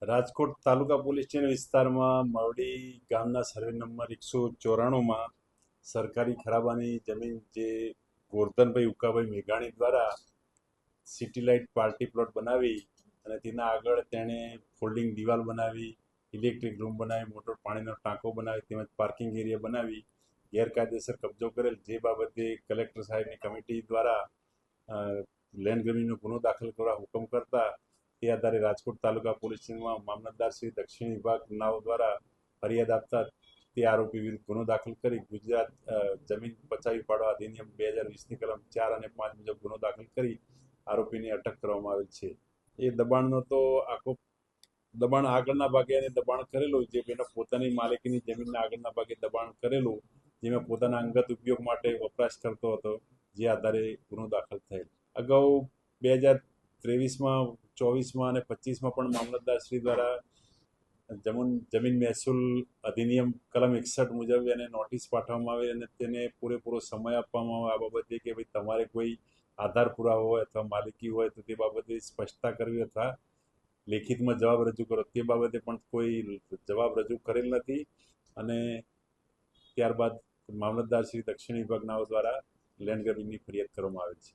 રાજકોટ તાલુકા police station વિસ્તારમાં મવડી ગામના survey number 194માં સરકારી ખરાબાની જમીન જે ગોરધનભાઈ ઉકાભાઈ મેઘાણી દ્વારા સિટી લાઇટ પાર્ટી પ્લોટ બનાવી અને તેના આગળ તેણે ફોલ્ડિંગ દિવાલ બનાવી, ઇલેક્ટ્રિક રૂમ બનાવી, મોટર પાણીનો ટાંકો બનાવી તેમજ પાર્કિંગ એરિયા બનાવી ગેરકાયદેસર કબજો કરેલ, જે બાબતે કલેક્ટર સાહેબની કમિટી દ્વારા લેન્ડ ગ્રેબિંગનો ગુનો દાખલ કરવા હુકમ કરતા તે આધારે રાજકોટ તાલુકા પોલીસ સ્ટેશનમાં મામલતદાર શ્રી દક્ષિણ વિભાગ નાઓ દ્વારા ફરિયાદ આપતા તે આરોપી વિરુદ્ધ ગુનો દાખલ કરી ગુજરાત જમીન પચાવી પાડવા અધિનિયમ 2020ની કલમ 4 અને 5 મુજબ ગુનો દાખલ કરી આરોપીની અટક કરવામાં આવેલ છે. એ દબાણનો તો આખો દબાણ આગળના ભાગે એને દબાણ કરેલું, જે એના પોતાની માલિકીની જમીનના આગળના ભાગે દબાણ કરેલું, જેમાં પોતાના અંગત ઉપયોગ માટે વપરાશ કરતો હતો, જે આધારે ગુનો દાખલ થયેલ. અગાઉ 2023માં, 24માં અને 25માં પણ મામલતદારશ્રી દ્વારા જમીન મહેસૂલ અધિનિયમ કલમ 61 મુજબ એને નોટિસ પાઠવવામાં આવી અને તેને પૂરેપૂરો સમય આપવામાં આવે આ બાબતે કે ભાઈ તમારે કોઈ આધાર પુરાવો હોય અથવા માલિકી હોય તો તે બાબતે સ્પષ્ટતા કરવી અથવા લેખિતમાં જવાબ રજૂ કરો. તે બાબતે પણ કોઈ જવાબ રજૂ કરેલ નથી અને ત્યારબાદ મામલતદાર શ્રી દક્ષિણ વિભાગનાઓ દ્વારા લેન્ડ ગ્રેબિંગની ફરિયાદ કરવામાં આવે છે.